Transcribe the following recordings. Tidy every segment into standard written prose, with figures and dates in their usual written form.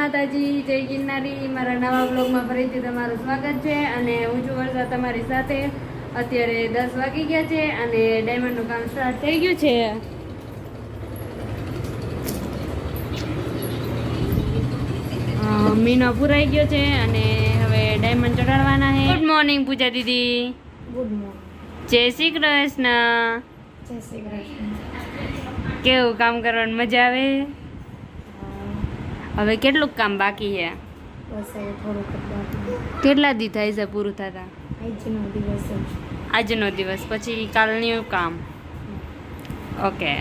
માતાજી, જય ગિરનારી। મારા નવા બ્લોગમાં ફરીથી તમારું સ્વાગત છે અને હું છું વર્ષા તમારી સાથે। અત્યારે 10 વાગી ગયા છે અને ડાયમંડનું કામ સ્ટાર્ટ થઈ ગયું છે। મીનો પૂરાઈ ગયો છે અને હવે ડાયમંડ ચડાડવાના છે। ગુડ મોર્નિંગ પૂજા દીદી। Good morning. જય શ્રી કૃષ્ણ। જય શ્રી કૃષ્ણ। કેવું કામ કરવાની મજા આવે? હવે કેટલું કામ બાકી છે? બસ હવે થોડુંક જ બાકી। કેટલા દી થાય છે પૂરું થતા? આજનો દિવસ જ। આજનો દિવસ પછી કાલનું કામ। ઓકે,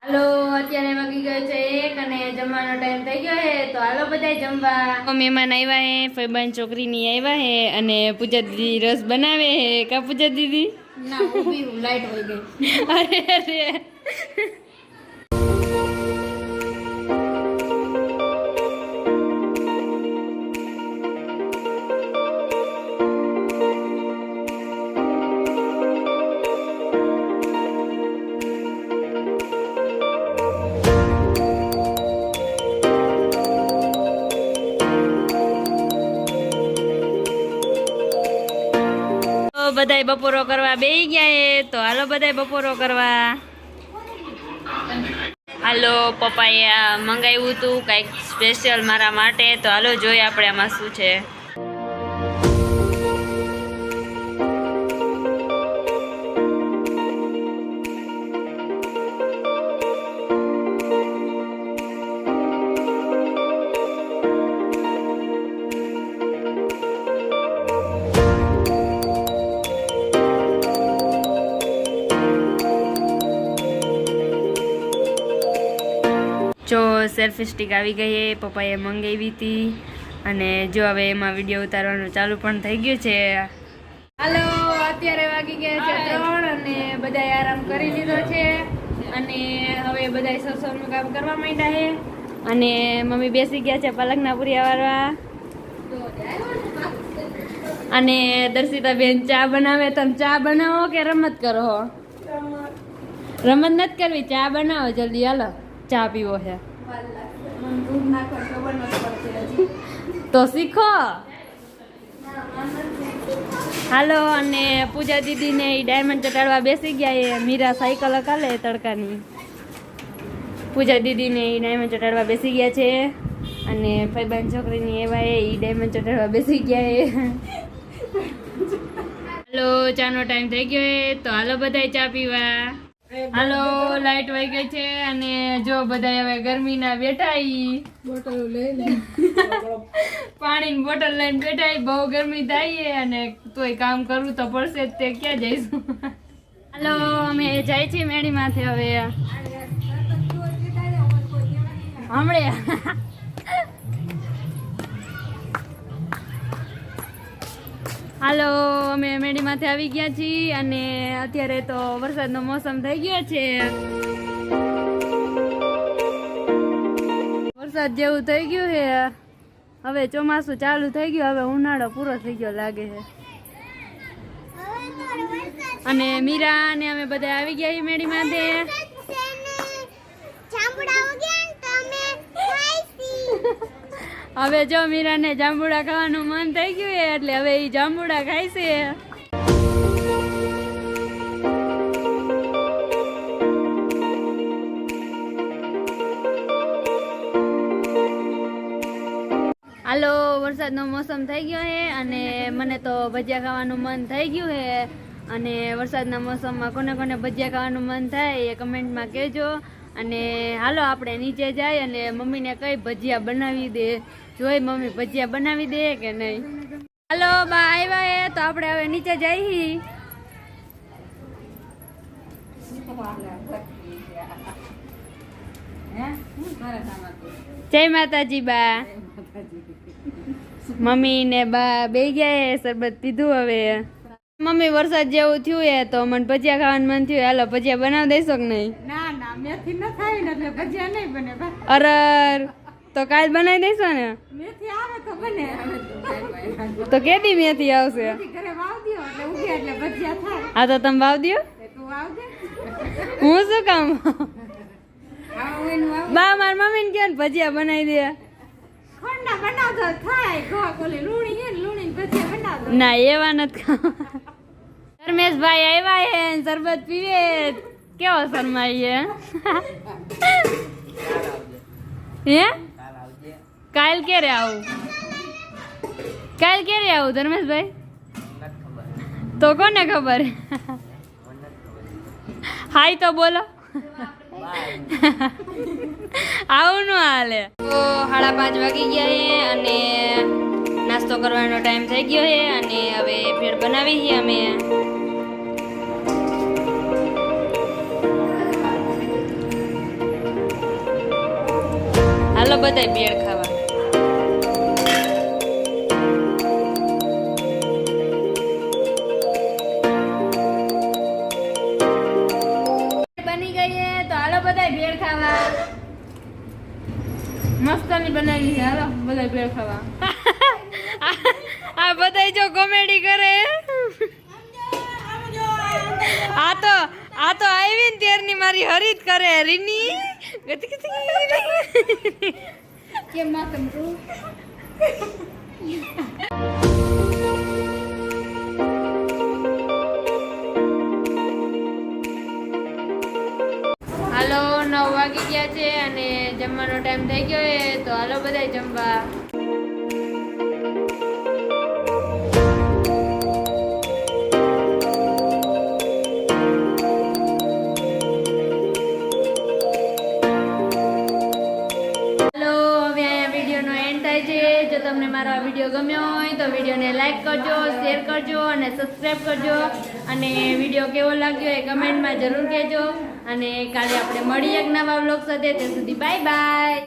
હાલો અત્યારે વાગી ગયો છે 1 અને જમવાનો ટાઈમ થઈ ગયો છે, તો હાલો બધાય જમવા। મહેમાન આવ્યા હે, ફઈબાન છોકરીની આવ્યા હે અને પૂજા દીદી રસ બનાવે હે। કા પૂજા દીદી? ના ઊભી લાઈટ વહી ગઈ। અરે અરે, બધાય બપોરો કરવા બેહી ગયા હે, તો હાલો બધાય બપોરો કરવા। હાલો, પપ્પાએ મંગાવ્યું હતું કંઈક સ્પેશિયલ મારા માટે, તો હાલો જોઈએ આપણે આમાં શું છે। જો સેલ્ફી સ્ટિક આવી ગઈ છે, પપ્પાએ મંગાવી હતી અને જો હવે એમાં વિડીયો ઉતારવાનું ચાલુ પણ થઈ ગયું છે। હાલો, અત્યારે વાગી ગયા છે 3 અને બધાએ આરામ કરી લીધો છે અને હવે બધાએ સસોનું કામ કરવા માંડ્યા છે અને મમ્મી બેસી ગયા છે પાલકના પૂરિયા વાળવા અને દર્શિતા બેન ચા બનાવે। તમે ચા બનાવો કે રમત કરો? રમત નથી કરવી, ચા બનાવો જલ્દી, હાલો ચા પીવો છે તો શીખો। હાલો, અને પૂજા દીદીને ડાયમંડ ચટાડવા બેસી ગયા એ। મીરા સાયકલ હકાલે તડકાની, પૂજા દીદીને ડાયમંડ ચટાડવા બેસી ગયા છે અને ફઈબાન છોકરીની એવા એ ડાયમંડ ચટાડવા બેસી ગયા એ। હાલો, ચાનો ટાઈમ થઈ ગયો એ, તો હાલો બધાય ચા પીવા। હાલો, લાઈટ વહી ગઈ છે અને જો બધા હવે ગરમીના બેઠા બોટલ લઈને પાણીની બોટલ લઈને બેઠા। બહુ ગરમી થાય અને તોય કામ કરવું તો પડશે જ, તે ક્યાં જઈશું। હાલો, અમે જાય છીએ મેળી માથે હવે હમણે। હાલો, અમે મેડી માથે આવી ગયા છીએ અને અત્યારે તો વરસાદનો મોસમ થઈ ગયો છે। વરસાદ જેવું થઈ ગયું છે, હવે ચોમાસું ચાલુ થઈ ગયું, હવે ઉનાળો પૂરો થઈ ગયો લાગે છે અને મીરા અને અમે બધા આવી ગયા છીએ મેડી માથે। હવે જો મીરાને જાંબુડા ખાવાનું મન થઈ ગયું એટલે હવે એ જાંબુડા ખાય છે। હાલો, વરસાદનો મોસમ થઈ ગયો છે અને મને તો ભજીયા ખાવાનું મન થઈ ગયું છે અને વરસાદના મોસમમાં કોને કોને ભજીયા ખાવાનું મન થાય એ કમેન્ટમાં કહેજો। અને હાલો આપણે નીચે જાય અને મમ્મીને કઈ ભજીયા બનાવી દે, જોઈ મમ્મી ભજીયા બનાવી દે કે નહીં। હાલો, બા આવ્યા તો આપણે હવે નીચે જઈ। જય માતાજી બા। મમ્મી ને બા બે ગયા શરબત પીધું। હવે મમ્મી વરસાદ જેવું થયું એ તો મને ભજીયા ખાવાનું મન થયું, હાલો ભજીયા બનાવી દઈશો કે નહીં? ના ના, મેથી ન થાય ને એટલે ભજીયા નહીં બને। અરર, તો કાલ બનાવી દઈશો ને? મેથી આવે તો બને। તો કેદી મેથી આવશે? ઘરે વાવ દો એટલે ઉગે એટલે ભજીયા થાય। હા તો તમે વાવ દો। તું આવજે। હું શું કામ? આવું બા માર મમ્મી ને કે ભજીયા બનાવી દે। ખંડા બનાવતો થાય ઘોક ઓલી લૂણી હે ને લૂણી ભજીયા બનાવતો ના એવા નથી ખાવા. ધર્મેશભાઈ આવ્યા હે ને શરબત પીવે કેવો શરમાઈએ હે કાલ ક્યારે આવું ધર્મેશભાઈ તો કોને ખબર હાય તો બોલો આવું નું હાલે તો 5:30 વાગી ગયા છે અને નાસ્તો કરવાનો ટાઈમ થઈ ગયો છે અને હવે ભેળ બનાવી છે અમે. હાલો બધાય ભેળ ખાવા. બની ગઈ છે તો હાલો બધાય ભેળ ખાવા. મસ્તની બનાવી છે હાલો બધાય ભેળ ખાવા. આ બધાય જો કોમેડી કરે. આ તો આવી ને ત્યારની મારી હરીત કરે રીની ગતિ ગતિ કેમ ના તમરું હાલો 9 વાગી ગયા છે અને જમવાનો ટાઈમ થઈ ગયો છે તો હાલો બધાય જમવા. જો તમને મારો આ વિડીયો ગમ્યો હોય તો વિડીયોને લાઈક કરજો, શેર કરજો અને સબસ્ક્રાઈબ કરજો અને વિડીયો કેવો લાગ્યો એ કમેન્ટમાં જરૂર કહેજો અને કાલે આપણે મળીએ એક નવા વ્લોગ સાથે. ત્યાં સુધી બાય બાય.